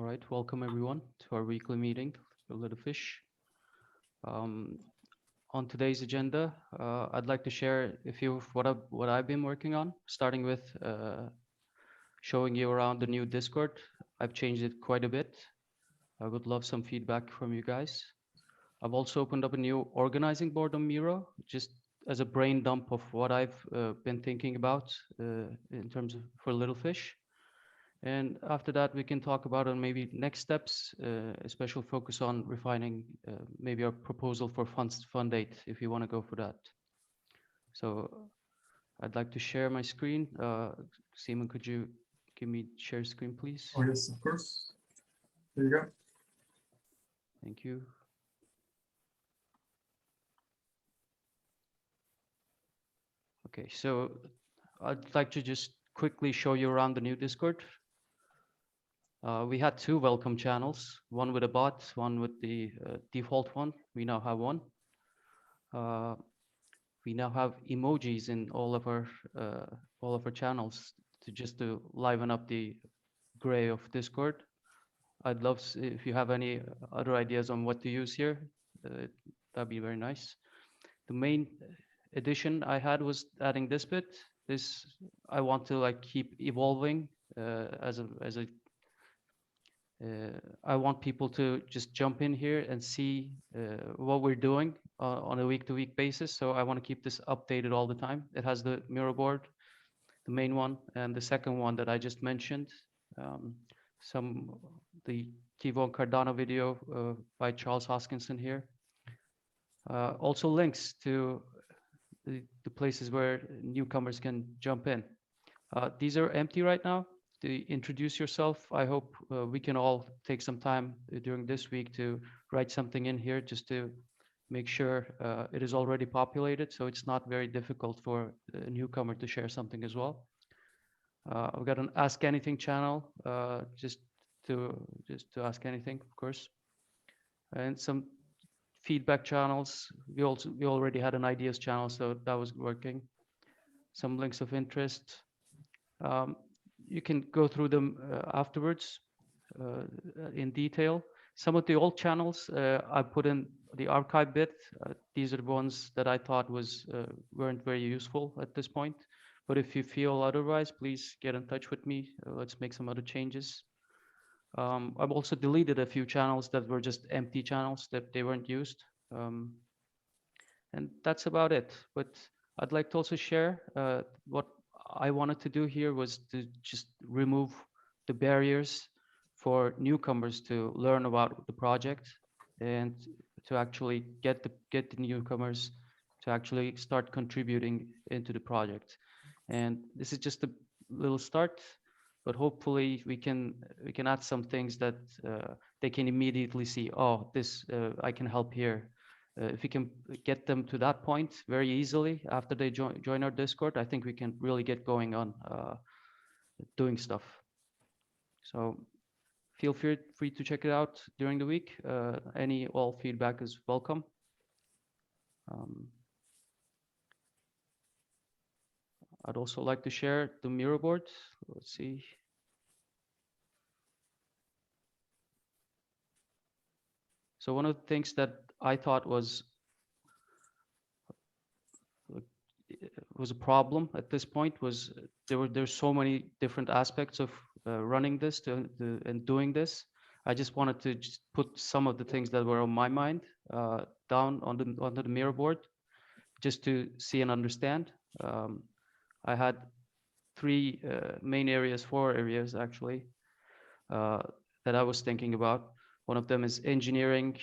All right, welcome everyone to our weekly meeting for Littlefish. On today's agenda, I'd like to share a few of what I've been working on, starting with showing you around the new Discord. I've changed it quite a bit. I would love some feedback from you guys. I've also opened up a new organizing board on Miro, just as a brain dump of what I've been thinking about in terms of for Littlefish. And after that, we can talk about on maybe next steps, a special focus on refining maybe our proposal for fund date, if you want to go for that. So I'd like to share my screen. Simon, could you give me share screen, please? Oh, yes, of course. There you go. Thank you. Okay, so I'd like to just quickly show you around the new Discord. We had two welcome channels, one with a bot, one with the default one. We now have one. We now have emojis in all of our channels to liven up the gray of Discord. I'd love if you have any other ideas on what to use here. That'd be very nice. The main addition I had was adding this bit. This I want to like keep evolving I want people to just jump in here and see what we're doing on a week-to-week basis. So I want to keep this updated all the time. It has the Miro board, the main one, and the second one that I just mentioned. The Keyvon Cardano video by Charles Hoskinson here. Also links to the places where newcomers can jump in. These are empty right now. To introduce yourself, I hope we can all take some time during this week to write something in here just to make sure it is already populated, so it's not very difficult for a newcomer to share something as well. I've got an Ask Anything channel, just to ask anything, of course, and some feedback channels. We already had an ideas channel, so that was working. Some links of interest. You can go through them afterwards in detail. Some of the old channels I put in the archive bit. These are the ones that I thought weren't very useful at this point. But if you feel otherwise, please get in touch with me. Let's make some other changes. I've also deleted a few channels that were just empty channels that they weren't used. And that's about it. But I'd like to also share what I wanted to do here was to just remove the barriers for newcomers to learn about the project and to actually get the newcomers to actually start contributing into the project. And this is just a little start, but hopefully we can add some things that they can immediately see. Oh, this I can help here. If we can get them to that point very easily after they join our Discord, I think we can really get going on doing stuff. So feel free to check it out during the week. All feedback is welcome. I'd also like to share the Miro board. Let's see. So one of the things that I thought was a problem at this point was there's so many different aspects of running this and doing this. I just wanted to just put some of the things that were on my mind down onto the Miro board, just to see and understand. I had four areas actually that I was thinking about. One of them is engineering,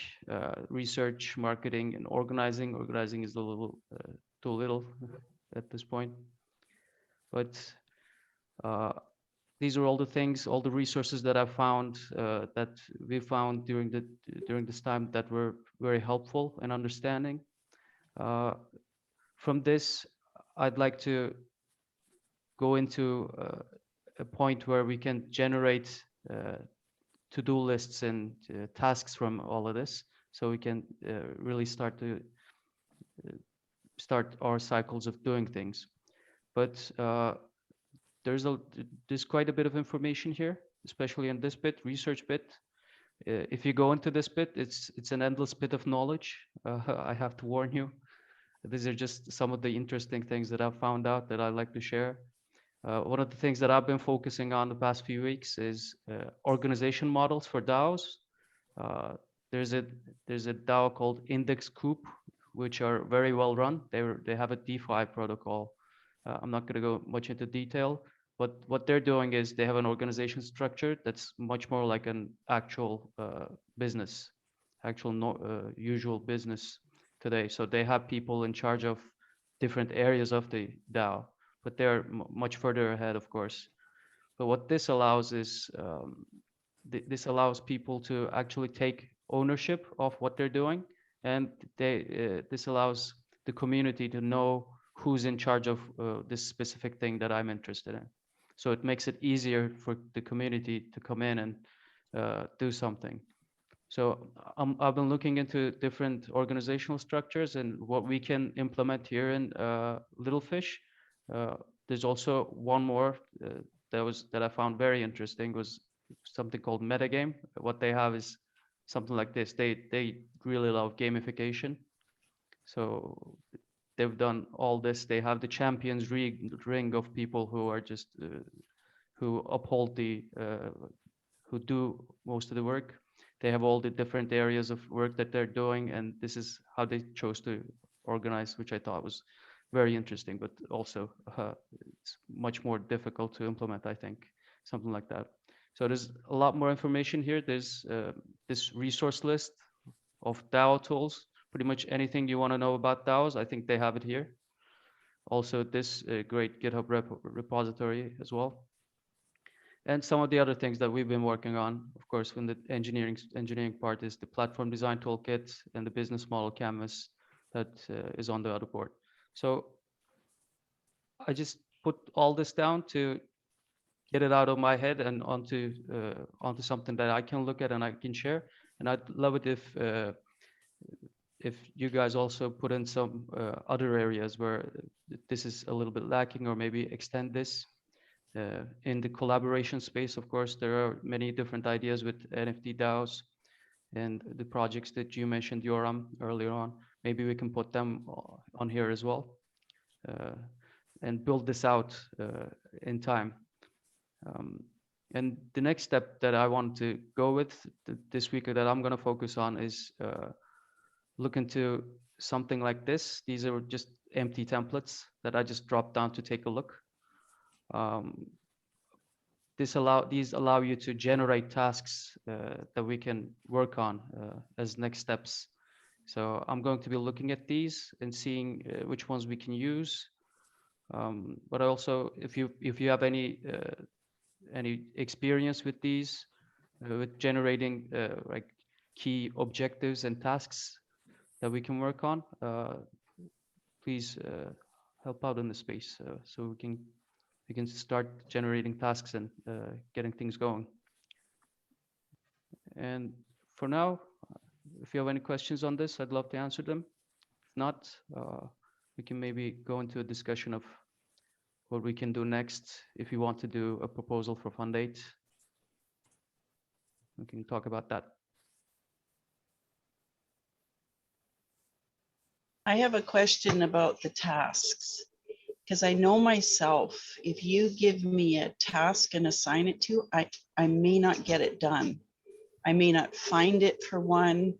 research, marketing, and organizing. Organizing is a little too little at this point, but these are all the things, all the resources that I found, that we found during this time that were very helpful in understanding. From this, I'd like to go into a point where we can generate to-do lists and tasks from all of this, so we can really start our cycles of doing things. But there's quite a bit of information here. especially in this bit, research bit. If you go into this bit, it's an endless bit of knowledge. I have to warn you. These are just some of the interesting things that I've found out that I like to share. One of the things that I've been focusing on the past few weeks is organization models for DAOs. Uh, there's a DAO called Index Coop, which are very well run. They have a DeFi protocol. I'm not going to go much into detail, but what they're doing is they have an organization structure that's much more like an actual business, actual usual business today. So they have people in charge of different areas of the DAO, but they're much further ahead, of course. But what this allows is this allows people to actually take ownership of what they're doing, and this allows the community to know who's in charge of this specific thing that I'm interested in. So it makes it easier for the community to come in and do something. So I've been looking into different organizational structures and what we can implement here in Littlefish. Uh, there's also one more that I found very interesting, was something called metagame. What they have is something like this. They really love gamification. So they've done all this. They have the champions ring of people who are just who uphold the who do most of the work. They have all the different areas of work that they're doing, and this is how they chose to organize, which I thought was very interesting, but also it's much more difficult to implement, I think, something like that. So there's a lot more information here. There's this resource list of DAO tools. Pretty much anything you want to know about DAOs, I think they have it here. Also, this great GitHub repository as well. And some of the other things that we've been working on, of course, when the engineering part is the platform design toolkit and the business model canvas that is on the other board. So I just put all this down to get it out of my head and onto something that I can look at and I can share. And I'd love it if you guys also put in some other areas where this is a little bit lacking, or maybe extend this. In the collaboration space, of course, there are many different ideas with NFT DAOs and the projects that you mentioned, Yoram, earlier on. Maybe we can put them on here as well and build this out in time. And the next step that I want to go with this week that I'm going to focus on is look into something like this. These are just empty templates that I just dropped down to take a look. These allow you to generate tasks that we can work on as next steps. So I'm going to be looking at these and seeing which ones we can use. But also, if you have any experience with these, with generating like key objectives and tasks that we can work on, please help out in the space so we can start generating tasks and getting things going. And for now, if you have any questions on this, I'd love to answer them. If not, we can maybe go into a discussion of what we can do next. If you want to do a proposal for Fund 8, we can talk about that. I have a question about the tasks, because I know myself, if you give me a task and assign it to, I may not get it done. I may not find it for one.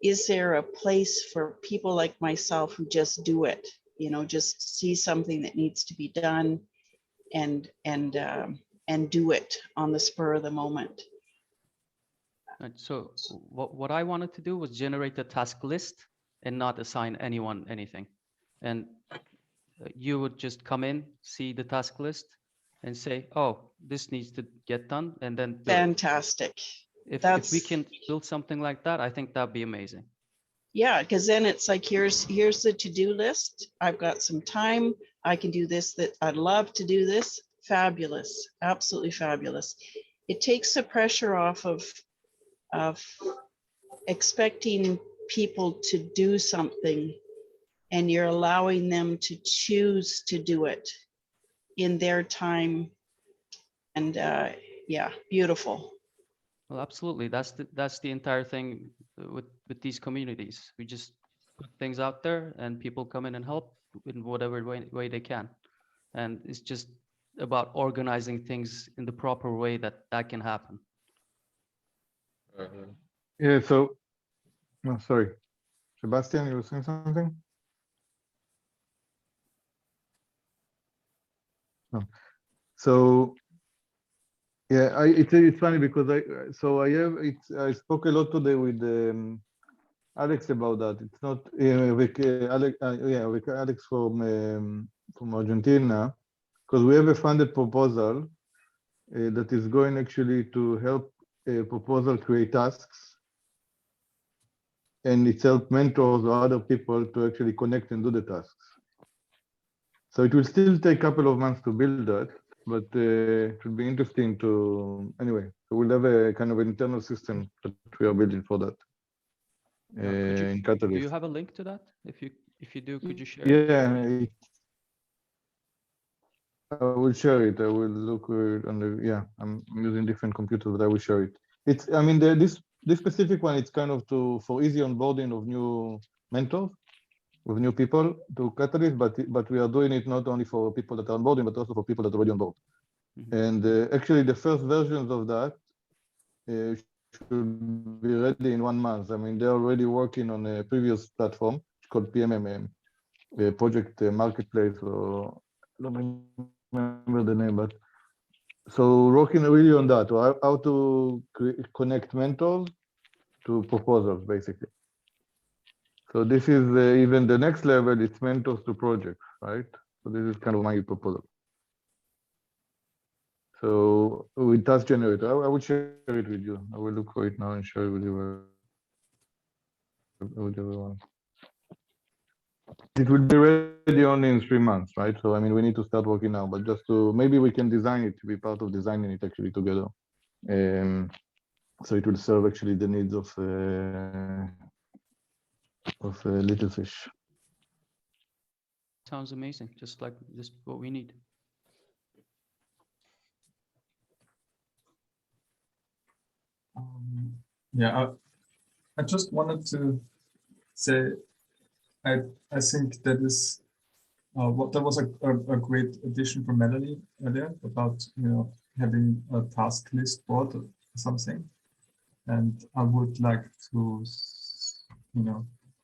Is there a place for people like myself who just do it? You know, just see something that needs to be done and do it on the spur of the moment. Right, so what I wanted to do was generate a task list and not assign anyone anything. And you would just come in, see the task list and say, oh, this needs to get done, and then do fantastic. If we can build something like that, I think that'd be amazing. Yeah, because then it's like, here's the to-do list. I've got some time. I can do this, that I'd love to do this. Fabulous, absolutely fabulous. It takes the pressure off of expecting people to do something, and you're allowing them to choose to do it in their time. And Yeah, beautiful. Well, absolutely. That's the entire thing with these communities. We just put things out there, and people come in and help in whatever way they can. And it's just about organizing things in the proper way that can happen. Yeah, so, no, sorry. Sebastian, you were saying something? No. So, yeah, it's funny because I spoke a lot today with Alex about that. It's not with Alex from Argentina, because we have a funded proposal that is going actually to help a proposal create tasks, and it's help mentors or other people to actually connect and do the tasks. So it will still take a couple of months to build that, but it will be interesting to, anyway, so we'll have a kind of internal system that we are building for that in Do you Catalyst. have a link to that? If you do, could you share it? Yeah, I will share it. I will look on the, yeah, I'm using different computers, but I will share it. It's, I mean, this specific one, it's kind of for easy onboarding of new mentors, with new people to Catalyst, but we are doing it not only for people that are onboarding, but also for people that are already on board. And actually, the first versions of that should be ready in 1 month. I mean, they're already working on a previous platform called PMM, Project Marketplace, or I don't remember the name, but so working really on that, how to connect mentors to proposals, basically. So this is even the next level, it's mentors to projects, right? So this is kind of my proposal. So with task generator, I will share it with you. I will look for it now and share it with you. With everyone. It will be ready only in 3 months, right? So I mean, we need to start working now, but just to maybe we can design it to be part of designing it actually together. So it will serve actually the needs of Littlefish. Sounds amazing. Just what we need. Yeah, I just wanted to say, I think that is what that was a great addition from Melanie earlier about having a task list board or something, and I would like to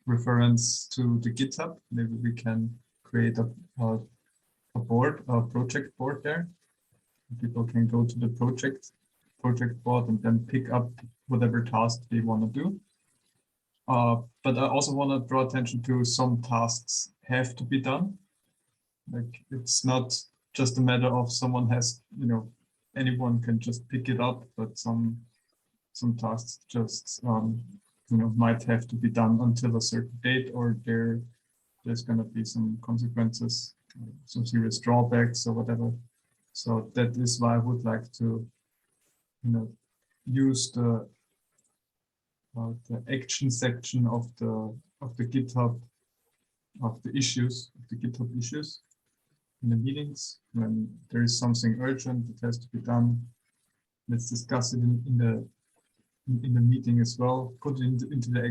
reference to the GitHub. Maybe we can create a board, a project board there. People can go to the project board and then pick up whatever task they want to do. But I also want to draw attention to some tasks have to be done. Like it's not just a matter of someone has, anyone can just pick it up, but some tasks just might have to be done until a certain date, or there's going to be some consequences, some serious drawbacks or whatever. So that is why I would like to use the action section of the GitHub of the GitHub issues in the meetings. When there is something urgent that has to be done, let's discuss it in the meeting as well. Put it into the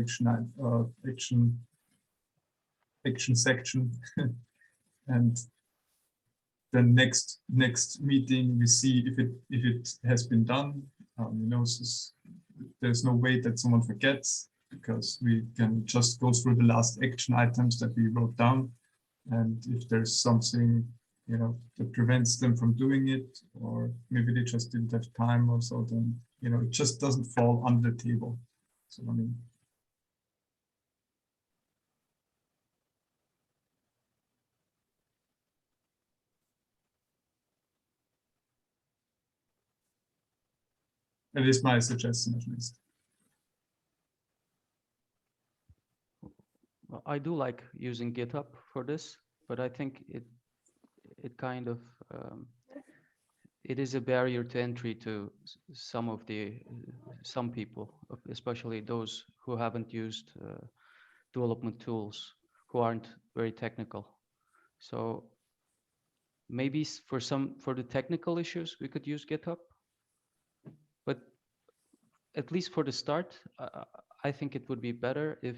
action section, and the next meeting we see if it has been done. There's no way that someone forgets, because we can just go through the last action items that we wrote down, and if there's something that prevents them from doing it, or maybe they just didn't have time or so, then it just doesn't fall on the table. So I mean, that is my suggestion at least. I do like using GitHub for this, but I think it kind of it is a barrier to entry to some people, especially those who haven't used development tools, who aren't very technical. So maybe for the technical issues we could use GitHub, at least for the start, I think it would be better if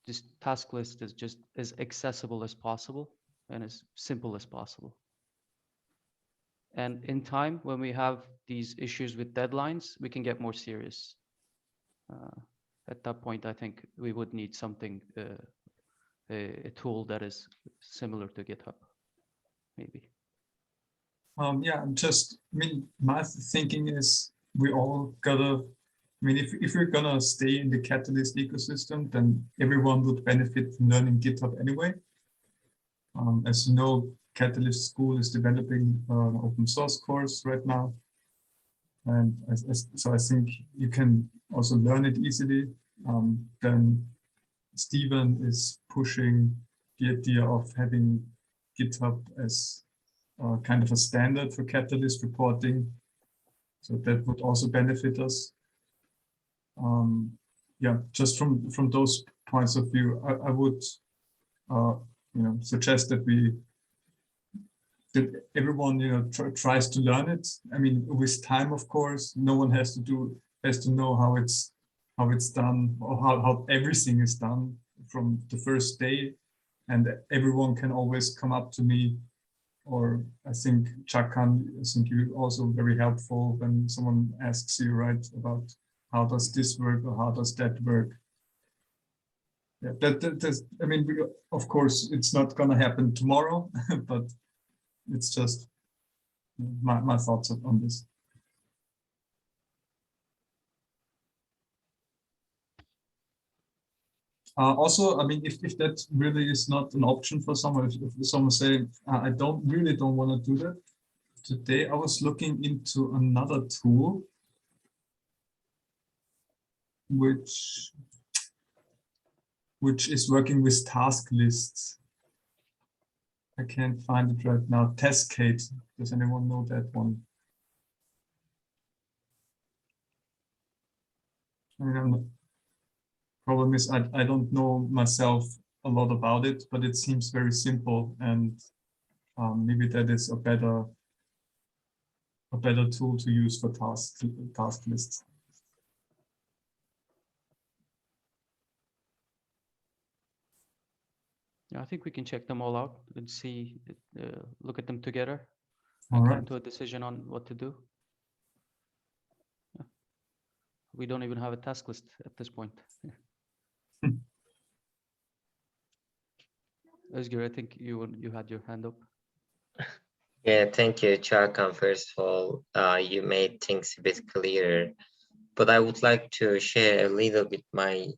this task list is just as accessible as possible and as simple as possible. And in time, when we have these issues with deadlines, we can get more serious. At that point, I think we would need something, a tool that is similar to GitHub, maybe. Yeah, I mean, my thinking is we all gotta, I mean, if we're gonna stay in the Catalyst ecosystem, then everyone would benefit from learning GitHub anyway. As you know, Catalyst School is developing an open source course right now. And so I think you can also learn it easily. Then Stephen is pushing the idea of having GitHub as kind of a standard for Catalyst reporting. So that would also benefit us. Yeah, just from those points of view, I would suggest that everyone tries to learn it. I mean, with time, of course, no one has to know how it's done or how everything is done from the first day, and everyone can always come up to me. Or I think Cagkan, I think you're also very helpful when someone asks you, right, about how does this work or how does that work. Yeah, that's, I mean, of course, it's not going to happen tomorrow, but it's just my thoughts on this. Also, I mean, if that really is not an option for someone, if someone say, I really don't want to do that, today I was looking into another tool, which is working with task lists. I can't find it right now. Taskade. Does anyone know that one? I mean, problem is I don't know myself a lot about it, but it seems very simple, and maybe that is a better tool to use for task lists. Yeah, I think we can check them all out and see, look at them together All and right. come to a decision on what to do. Yeah. We don't even have a task list at this point. Özgür, I think you had your hand up. Yeah, thank you, Cagkan. First of all, you made things a bit clearer, but I would like to share a little bit my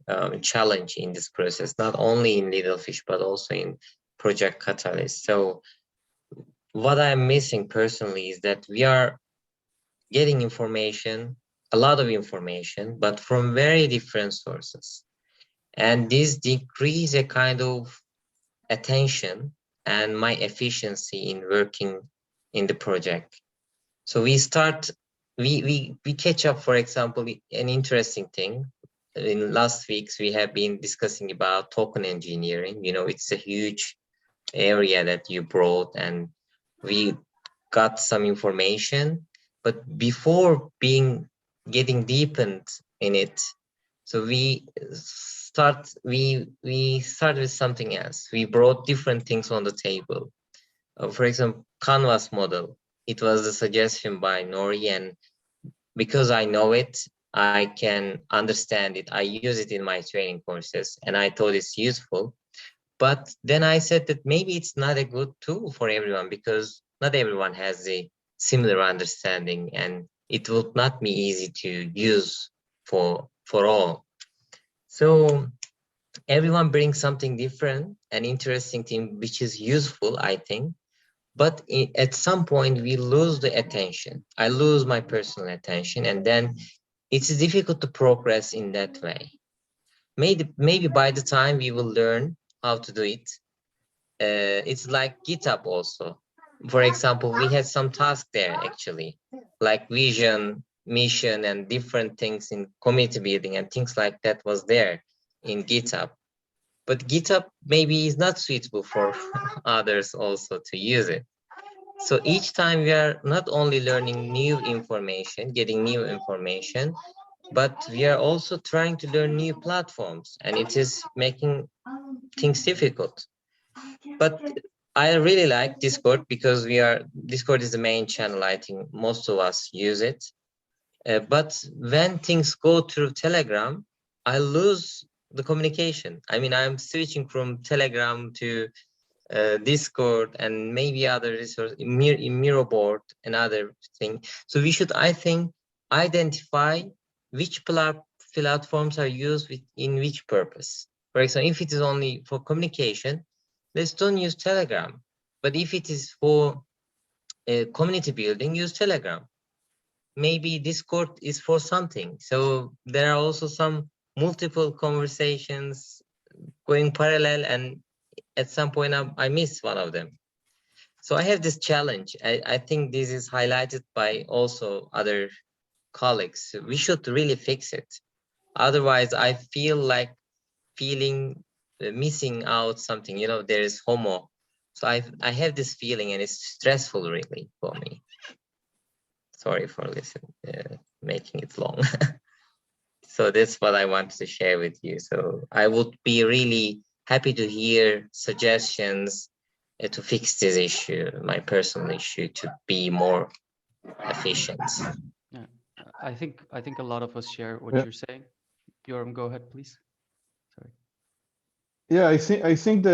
challenge in this process, not only in Littlefish, but also in Project Catalyst. So what I'm missing personally is that we are getting information, a lot of information, but from very different sources. And this decrease a kind of attention and my efficiency in working in the project. So we catch up, for example, an interesting thing. In last weeks, we have been discussing about token engineering. You know, it's a huge area that you brought, and we got some information. But before getting deepened in it, so we start with something else. We brought different things on the table. For example, Canvas model. It was a suggestion by Nori, and because I know it, I can understand it. I use it in my training courses, and I thought it's useful. But then I said that maybe it's not a good tool for everyone, because not everyone has a similar understanding, and it would not be easy to use for all. So everyone brings something different and interesting thing, which is useful, I think. But at some point we lose the attention. I lose my personal attention, and then it's difficult to progress in that way. Maybe by the time we will learn how to do it, it's like GitHub also. For example, we had some tasks there actually, like vision, mission, and different things in community building and things like that was there in GitHub. But GitHub maybe is not suitable for others also to use it. So each time we are not only learning new information, getting new information, but we are also trying to learn new platforms, and it is making things difficult. But I really like Discord because Discord is the main channel. I think most of us use it. But when things go through Telegram, I lose the communication. I mean, I'm switching from Telegram to Discord and maybe other resource, Miro board, another thing. So we should, I think, identify which platforms are used in which purpose. For example, if it is only for communication, let's don't use Telegram. But if it is for community building, use Telegram. Maybe Discord is for something. So there are also some multiple conversations going parallel, and at some point I miss one of them. So I have this challenge. I think this is highlighted by also other colleagues. We should really fix it. Otherwise, I feel like missing out something. You know, there is FOMO. So I have this feeling, and it's stressful really for me. Sorry for making it long. So that's what I wanted to share with you. So I would be really happy to hear suggestions to fix this issue, my personal issue, to be more efficient. Yeah, I think a lot of us share what Yeah. you're saying. Yoram, go ahead, please. Sorry. Yeah, I think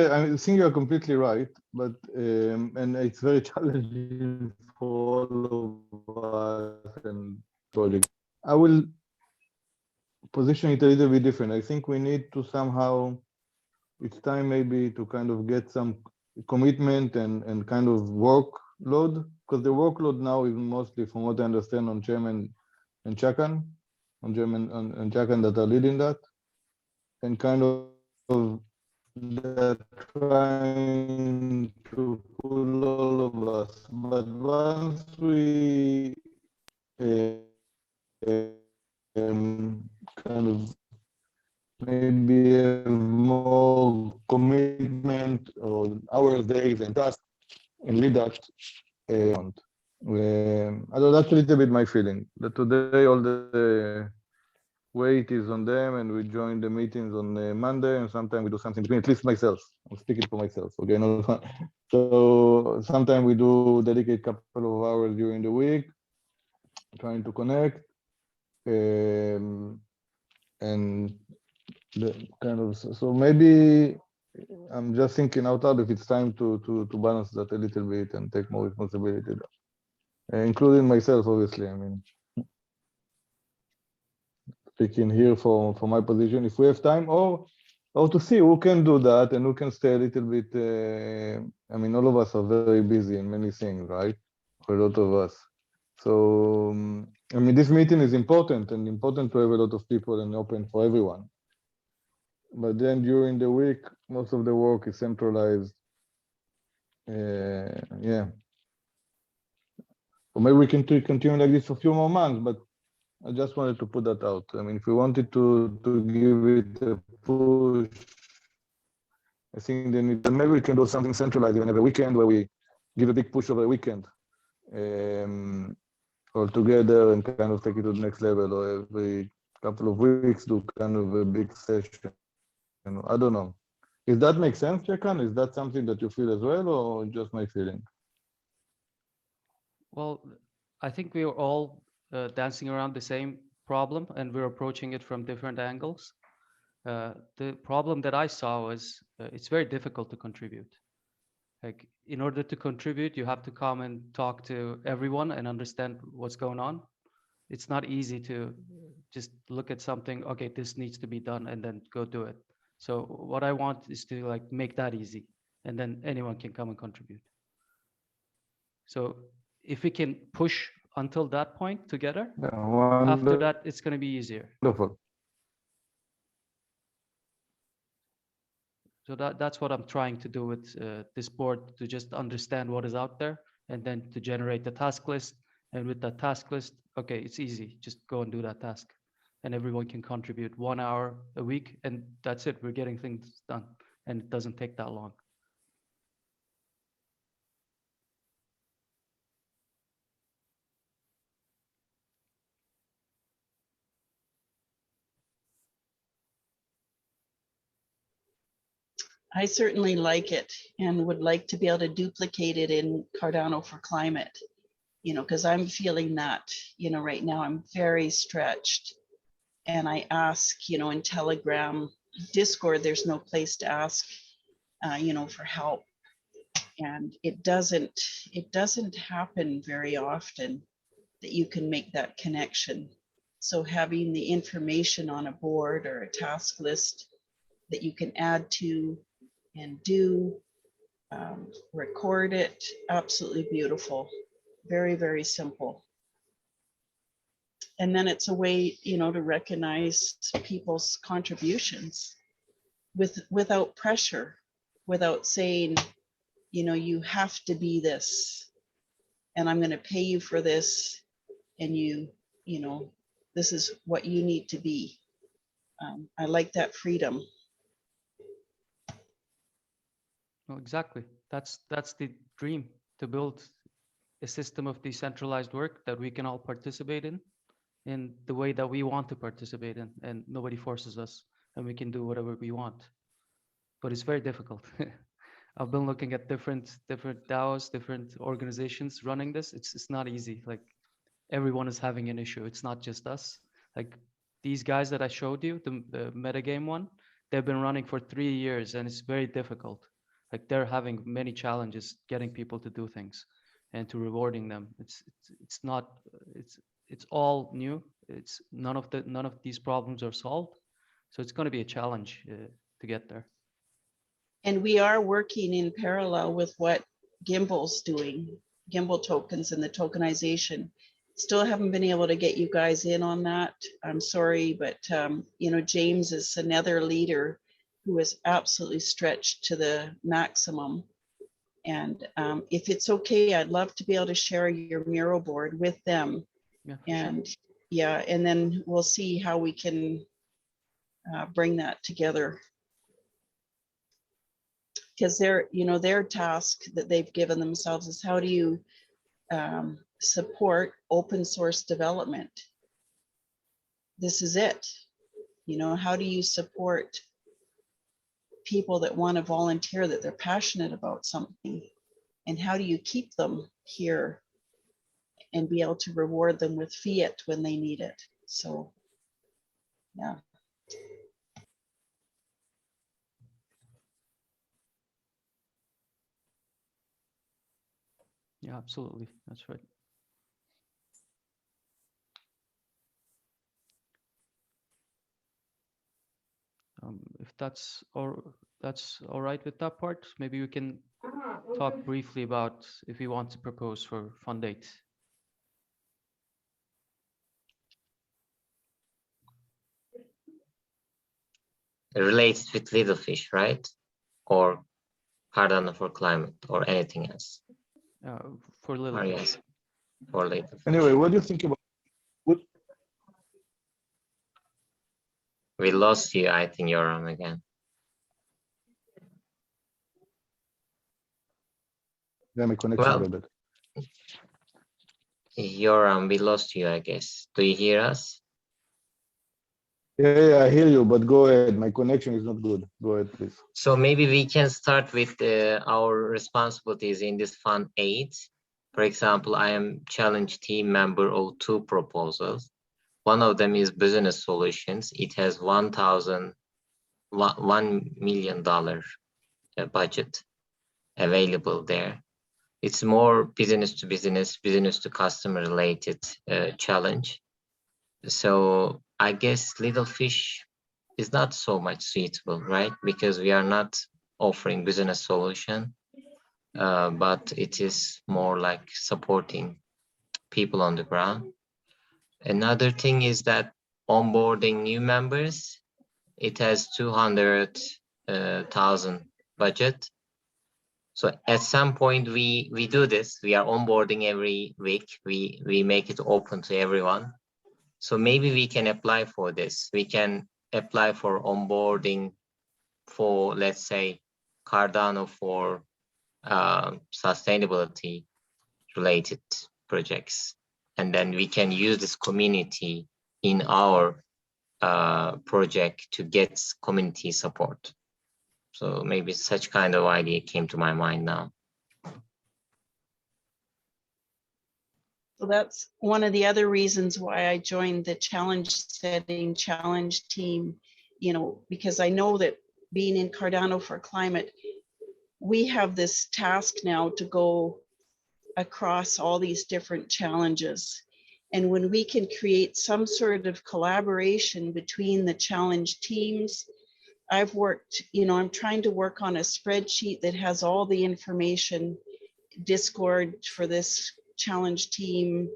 you're completely right, but and it's very challenging for all of us and project. I will position it a little bit different. I think we need to somehow, it's time maybe to kind of get some commitment and kind of workload, because the workload now is mostly, from what I understand, on Chairman and Cagkan, on German and Cagkan that are leading that, and kind of they're trying to pull all of us. But once we kind of maybe have more commitment or hours, days, and tasks, and lead that. That's a little bit my feeling. That today all the weight is on them, and we join the meetings on Monday, and sometimes we do something between. At least myself, I'm speaking for myself. Okay, no. So sometimes we do dedicate a couple of hours during the week, trying to connect, and the kind of, so maybe I'm just thinking out loud if it's time to balance that a little bit and take more responsibility, including myself, obviously. I mean, speaking here for my position, if we have time, or to see who can do that and who can stay a little bit. I mean, all of us are very busy in many things, right? For a lot of us. So, I mean, this meeting is important, and important to have a lot of people and open for everyone. But then during the week, most of the work is centralized. Yeah. Or maybe we can continue like this for a few more months, but I just wanted to put that out. I mean, if we wanted to give it a push, I think then maybe we can do something centralized even every weekend, where we give a big push over a weekend all together and kind of take it to the next level, or every couple of weeks do kind of a big session. I don't know. Does that make sense, Cagkan? Is that something that you feel as well, or just my feeling? Well, I think we are all dancing around the same problem, and we're approaching it from different angles. The problem that I saw was it's very difficult to contribute. Like, in order to contribute, you have to come and talk to everyone and understand what's going on. It's not easy to just look at something, okay, this needs to be done, and then go do it. So what I want is to like make that easy, and then anyone can come and contribute. So if we can push until that point together, Yeah, after that, it's going to be easier. wonderful. So that's what I'm trying to do with this board, to just understand what is out there, and then to generate the task list. And with that task list, okay, it's easy. Just go and do that task. And everyone can contribute 1 hour a week, and that's it. We're getting things done, and it doesn't take that long. I certainly like it and would like to be able to duplicate it in Cardano for climate, you know, because I'm feeling that, you know, right now I'm very stretched. And I ask, you know, in Telegram, Discord, there's no place to ask, you know, for help. And it doesn't happen very often that you can make that connection. So having the information on a board or a task list that you can add to and do, record it, absolutely beautiful. Very, very simple. And then it's a way, you know, to recognize people's contributions without pressure, without saying, you know, you have to be this, and I'm going to pay you for this, and you know, this is what you need to be. I like that freedom. Well, exactly. That's the dream, to build a system of decentralized work that we can all participate in the way that we want to participate in, and nobody forces us, and we can do whatever we want. But it's very difficult. I've been looking at different DAOs, different organizations running this. It's not easy. Like, everyone is having an issue. It's not just us. Like, these guys that I showed you, the metagame one, they've been running for 3 years, and it's very difficult. Like, they're having many challenges getting people to do things and to rewarding them. It's not, it's all new. It's none of these problems are solved. So it's going to be a challenge to get there. And we are working in parallel with what Gimble's doing, Gimbal tokens and the tokenization. Still haven't been able to get you guys in on that. I'm sorry, but you know, James is another leader who is absolutely stretched to the maximum. And if it's okay, I'd love to be able to share your Miro board with them. Yeah, And yeah, and then we'll see how we can bring that together. Because their, you know, their task that they've given themselves is, how do you support open source development? This is it. You know, how do you support people that want to volunteer, that they're passionate about something? And how do you keep them here and be able to reward them with fiat when they need it? So, yeah. yeah, absolutely. That's right. If that's all right with that part, maybe we can talk briefly about if we want to propose for Fund 8. Related with Littlefish, right? Or Cardano for climate, or anything else? For Or Littlefish. yes, for Littlefish. Anyway, what do you think about what? We lost you, I think, Yoram, again. Yeah, my connection Well, a little bit. Yoram, we lost you, I guess. Do you hear us? Yeah, I hear you, but go ahead. My connection is not good. Go ahead, please. So maybe we can start with our responsibilities in this Fund 8. For example, I am challenge team member of 2 proposals. One of them is business solutions. It has $1 million budget available there. It's more business to business, business to customer related challenge. So I guess Littlefish is not so much suitable, right? Because we are not offering business solution, but it is more like supporting people on the ground. Another thing is that onboarding new members, it has 200,000 budget. So at some point we do this. We are onboarding every week. We make it open to everyone. So maybe we can apply for this. We can apply for onboarding for, let's say, Cardano for sustainability related projects. And then we can use this community in our project to get community support. So maybe such kind of idea came to my mind now. So that's one of the other reasons why I joined the challenge setting challenge team, you know, because I know that being in Cardano for Climate, we have this task now to go across all these different challenges. And when we can create some sort of collaboration between the challenge teams, I've worked, you know, I'm trying to work on a spreadsheet that has all the information, Discord for this challenge team,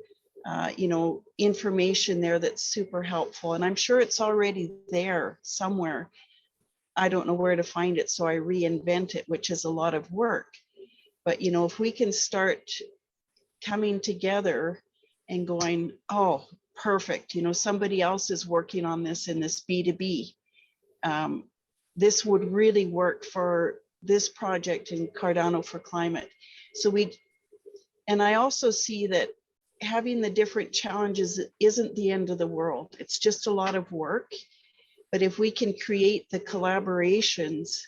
you know, information there that's super helpful. And I'm sure it's already there somewhere. I don't know where to find it, so I reinvent it, which is a lot of work. But, you know, if we can start coming together and going, oh, perfect, you know, somebody else is working on this in this B2B. This would really work for this project in Cardano for Climate. So and I also see that having the different challenges isn't the end of the world. It's just a lot of work. But if we can create the collaborations,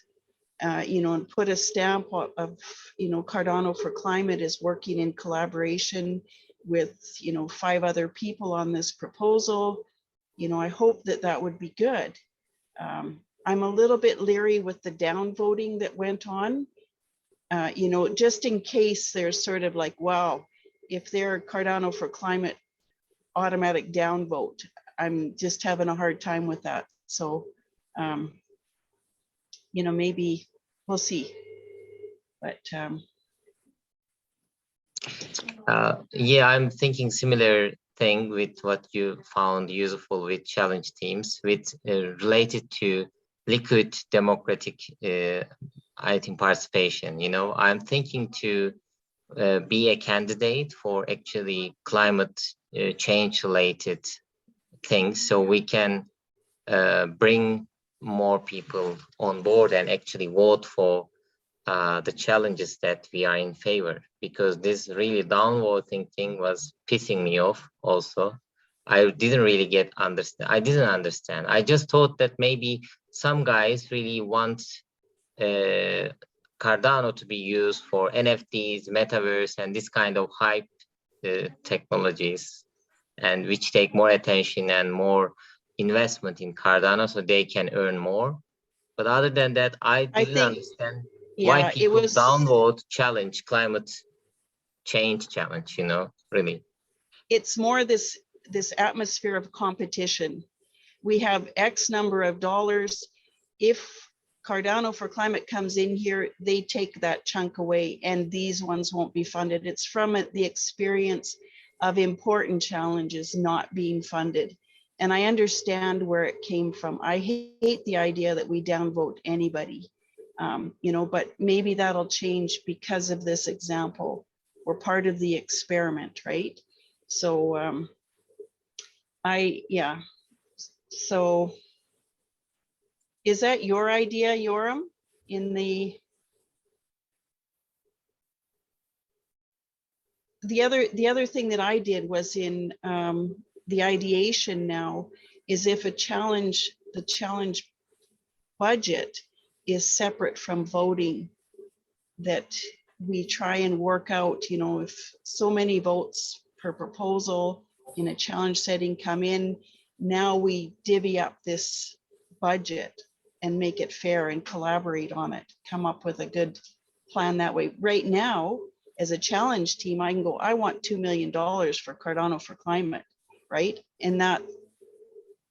you know, and put a stamp of, you know, Cardano for Climate is working in collaboration with, you know, 5 other people on this proposal, you know, I hope that that would be good. I'm a little bit leery with the downvoting that went on, you know, just in case there's sort of like, wow, if they're Cardano for Climate automatic downvote, I'm just having a hard time with that. So, you know, maybe we'll see. But yeah, I'm thinking similar thing with what you found useful with challenge teams, with related to liquid democratic, I think, participation. You know, I'm thinking to be a candidate for actually climate change related things, so we can bring more people on board and actually vote for the challenges that we are in favor, because this really downvoting thing was pissing me off also. I didn't really understand. I just thought that maybe some guys really want Cardano to be used for NFTs, metaverse, and this kind of hype technologies, and which take more attention and more investment in Cardano so they can earn more. But other than that, I didn't understand why people downvote challenge, climate change challenge, you know, really. It's more this atmosphere of competition. We have X number of dollars. If Cardano for Climate comes in here, they take that chunk away and these ones won't be funded. It's from the experience of important challenges not being funded. And I understand where it came from. I hate the idea that we downvote anybody, you know, but maybe that'll change because of this example. We're part of the experiment, right? So yeah. So is that your idea, Yoram? In the other thing that I did was in the ideation now is if the challenge budget is separate from voting, that we try and work out, you know, if so many votes per proposal in a challenge setting come in, now we divvy up this budget and make it fair and collaborate on it, come up with a good plan that way. Right now, as a challenge team, I can go, I want $2 million for Cardano for Climate, right? And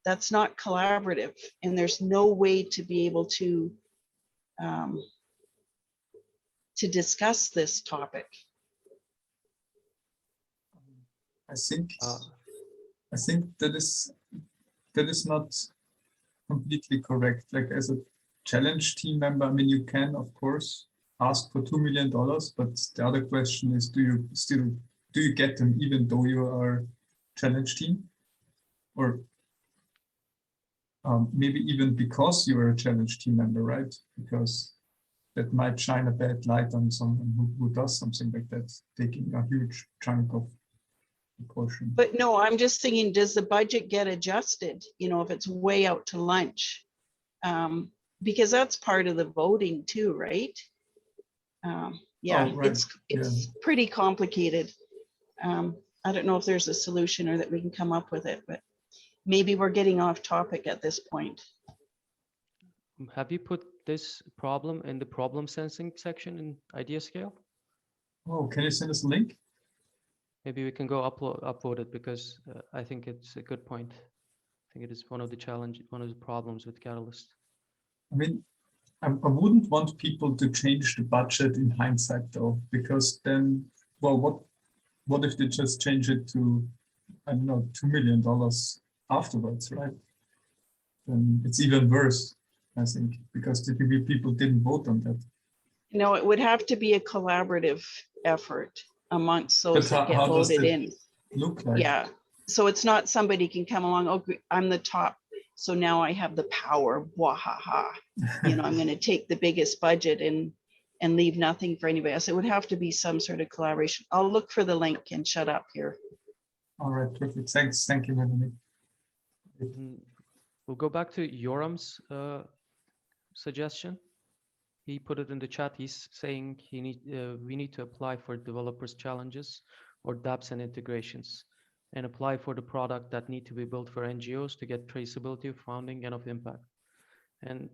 that's not collaborative, and there's no way to be able to discuss this topic. I think that is not completely correct. Like, as a challenge team member, I mean, you can of course ask for $2 million, but the other question is, do you get them even though you are challenge team, or maybe even because you are a challenge team member, right? Because that might shine a bad light on someone who does something like that, taking a huge chunk of the portion. But no, I'm just thinking, does the budget get adjusted? You know, if it's way out to lunch, because that's part of the voting too, right? Yeah, Oh, right. it's pretty complicated. I don't know if there's a solution or that we can come up with it, but maybe we're getting off topic at this point. Have you put this problem in the problem sensing section in idea scale? Oh, can you send us a link? Maybe we can go upload it, because I think it's a good point. I think it is one of the problems with Catalyst. I mean, I wouldn't want people to change the budget in hindsight though, because then, well, what if they just change it to, I don't know, $2 million afterwards, right? Then it's even worse, I think, because typically people didn't vote on that. No, it would have to be a collaborative effort amongst those that get how does voted that in. look like? Yeah, so it's not somebody can come along, oh, I'm the top, so now I have the power, wahaha. You know, I'm going to take the biggest budget and leave nothing for anybody else. It would have to be some sort of collaboration. I'll look for the link and shut up here. All right, perfect. Thanks. Thank you, Melanie. We'll go back to Yoram's suggestion. He put it in the chat. He's saying we need to apply for developers challenges or dApps and integrations, and apply for the product that need to be built for NGOs to get traceability of founding and of impact. And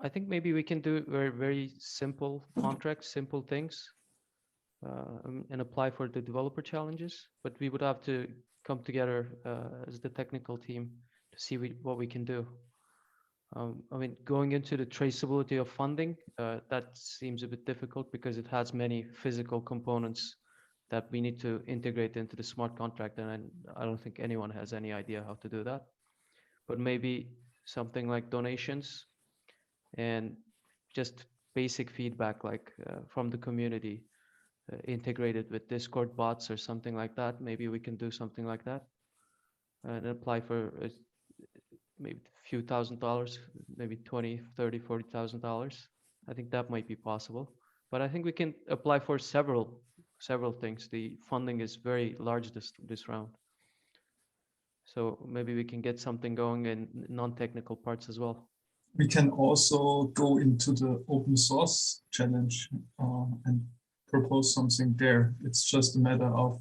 I think maybe we can do very, very simple contracts, simple things, and apply for the developer challenges. But we would have to come together as the technical team to see what we can do. I mean, going into the traceability of funding, that seems a bit difficult because it has many physical components that we need to integrate into the smart contract, and I don't think anyone has any idea how to do that. But maybe something like donations and just basic feedback, like from the community, integrated with Discord bots or something like that. Maybe we can do something like that and apply for maybe a few $1,000s, maybe $20,000, $30,000, $40,000. I think that might be possible. But I think we can apply for several things. The funding is very large this round. So maybe we can get something going in non-technical parts as well. We can also go into the open source challenge and propose something there. It's just a matter of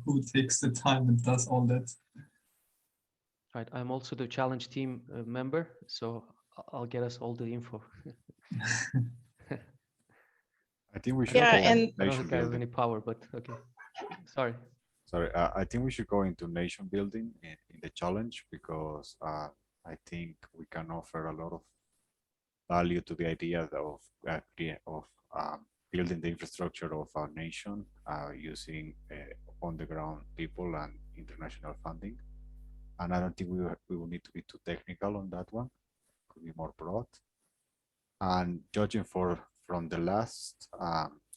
who takes the time and does all that. Right. I'm also the challenge team member, so I'll get us all the info. I think we should. Yeah, go and into I don't nation think I have building. any power, but okay. Sorry. Sorry, I think we should go into nation building in the challenge, because I think we can offer a lot of value to the idea of building the infrastructure of our nation using on the ground people and international funding. And I don't think we will need to be too technical on that one. Could be more broad. And judging from the last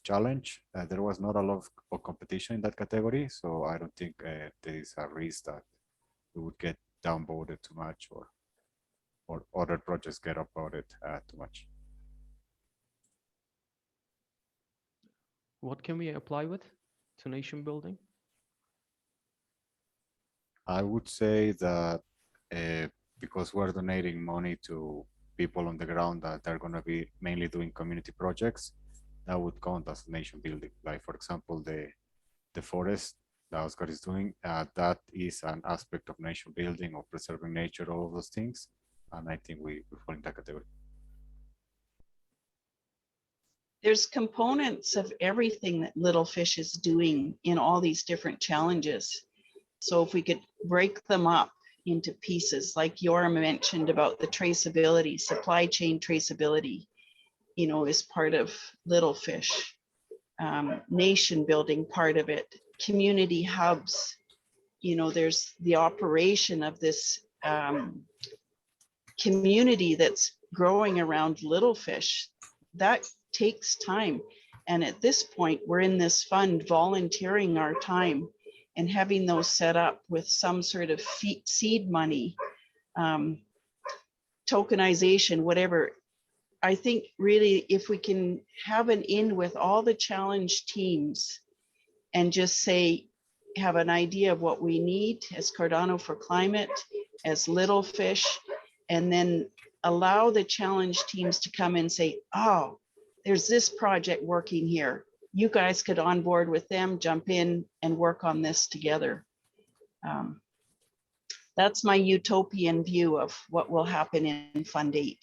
challenge, there was not a lot of competition in that category, so I don't think there is a risk that we would get downvoted too much, or other projects get upvoted too much. What can we apply with to nation building? I would say that because we're donating money to people on the ground that are going to be mainly doing community projects, that would count as nation building. Like, for example, the forest that Oscar is doing, that is an aspect of nation building, or preserving nature, all of those things. And I think we fall in that category. there's components of everything that Littlefish is doing in all these different challenges. So if we could break them up into pieces, like Yoram mentioned about the traceability, supply chain traceability, you know, is part of Littlefish. Nation building part of it, community hubs, you know, there's the operation of this community that's growing around Littlefish. That takes time. And at this point, we're in this fund volunteering our time and having those set up with some sort of seed money, tokenization, whatever. I think really if we can have an in with all the challenge teams and just say, have an idea of what we need as Cardano for Climate, as Littlefish, and then allow the challenge teams to come and say, oh, there's this project working here. You guys could onboard with them, jump in and work on this together. That's my utopian view of what will happen in Fund 8.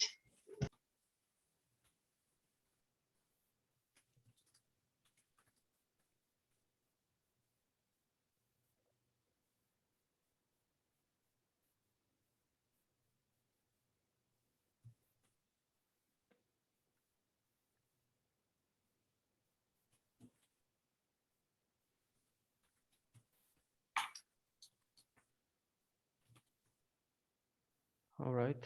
All right.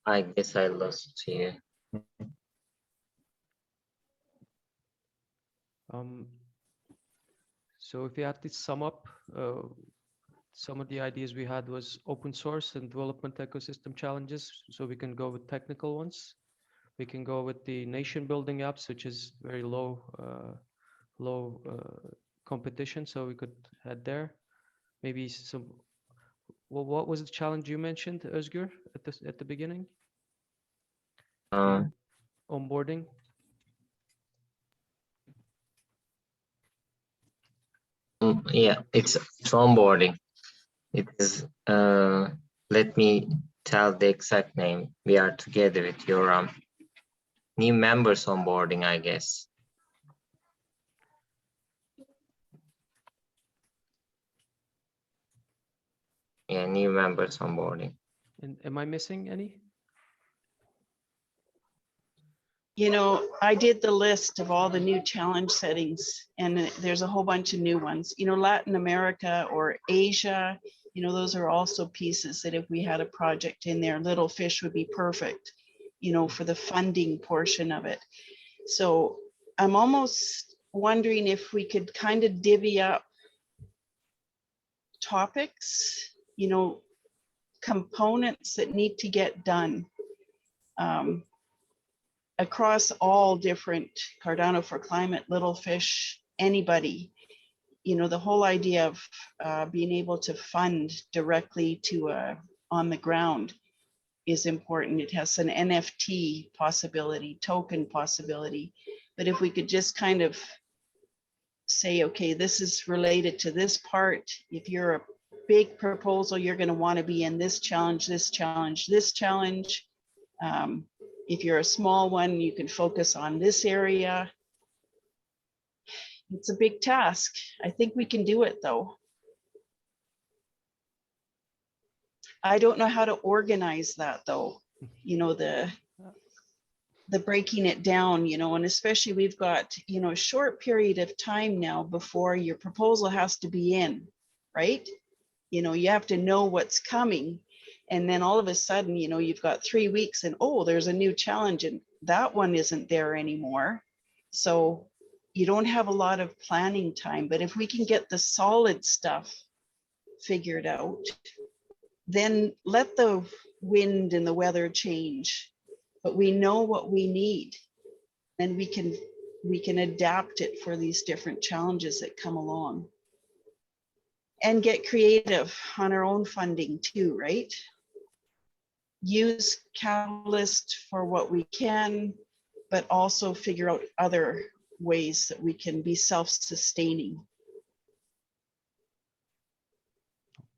I guess I lost you. So if you had to sum up, some of the ideas we had was open source and development ecosystem challenges. So we can go with technical ones. We can go with the nation building apps, which is very low competition. So we could head there. Maybe some. Well, what was the challenge you mentioned, Özgür, at the beginning? Onboarding. Yeah, it's onboarding. It is, let me tell the exact name. We are together with your new members onboarding, I guess. Yeah, new members onboarding. And am I missing any? You know, I did the list of all the new challenge settings, and there's a whole bunch of new ones. You know, Latin America or Asia, you know, those are also pieces that if we had a project in there, Littlefish would be perfect, you know, for the funding portion of it. So I'm almost wondering if we could kind of divvy up topics, you know, components that need to get done. Across all different Cardano for Climate, Littlefish, anybody, you know, the whole idea of being able to fund directly to on the ground is important. It has an NFT possibility, token possibility. But if we could just kind of say, okay, this is related to this part. If you're a big proposal, you're going to want to be in this challenge, this challenge, this challenge. If you're a small one, you can focus on this area. It's a big task. I think we can do it though. I don't know how to organize that though. You know, the breaking it down, you know, and especially we've got, you know, a short period of time now before your proposal has to be in, right? You know, you have to know what's coming. And then all of a sudden, you know, you've got 3 weeks and, oh, there's a new challenge and that one isn't there anymore. So you don't have a lot of planning time, but if we can get the solid stuff figured out, then let the wind and the weather change, but we know what we need and we can adapt it for these different challenges that come along. And get creative on our own funding too, right? Use Catalyst for what we can, but also figure out other ways that we can be self-sustaining.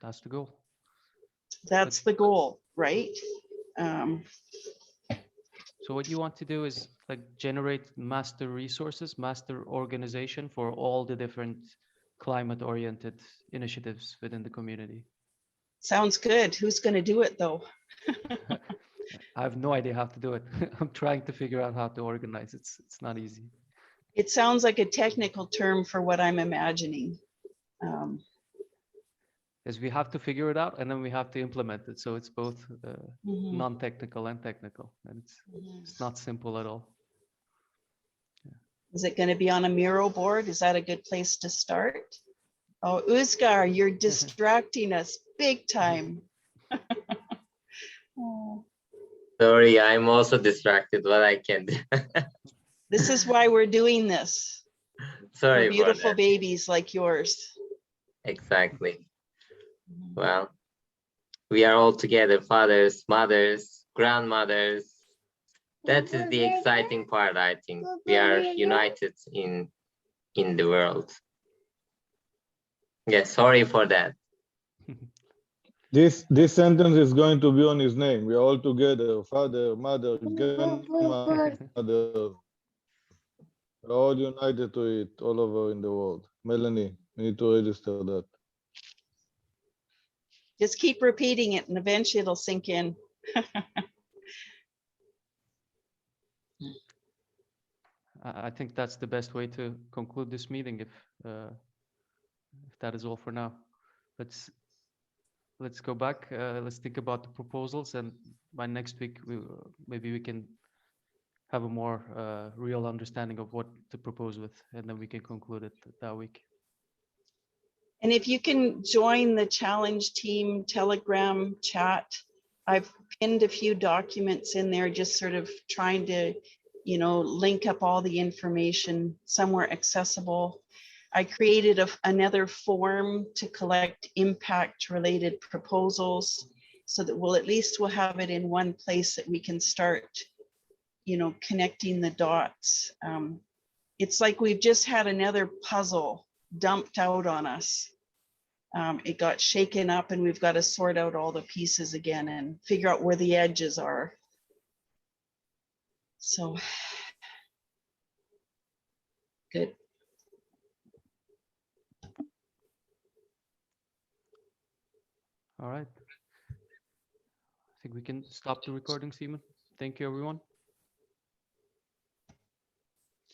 That's the goal. That's the goal, right? So what you want to do is like generate master resources, master organization for all the different climate-oriented initiatives within the community. Sounds good. Who's going to do it though? I have no idea how to do it. I'm trying to figure out how to organize. It's not easy. It sounds like a technical term for what I'm imagining. Because we have to figure it out and then we have to implement it. So it's both non-technical and technical, and it's not simple at all. Is it going to be on a Miro board? Is that a good place to start? Oh, Uzgar, you're distracting us big time. Oh. Sorry, I'm also distracted, but I can't. This is why we're doing this. Sorry For beautiful about that. babies like yours. Exactly. Well, We are all together, fathers, mothers, grandmothers. That is the exciting part, I think. We are united in the world. Yeah, sorry for that. This sentence is going to be on his name. We are all together, father, mother, grandmother. We're all united to it all over in the world. Melanie, we need to register that. Just keep repeating it and eventually it'll sink in. I think that's the best way to conclude this meeting if that is all for now. Let's go back. Let's think about the proposals, and by next week, maybe we can have a more real understanding of what to propose with, and then we can conclude it that week. And if you can join the challenge team Telegram chat, I've pinned a few documents in there, just sort of trying to, you know, link up all the information somewhere accessible. I created another form to collect impact related proposals so that we'll have it in one place that we can start, you know, connecting the dots. It's like we've just had another puzzle dumped out on us. It got shaken up and we've got to sort out all the pieces again and figure out where the edges are. So, good. All right. I think we can stop the recording, Simon. Thank you, everyone.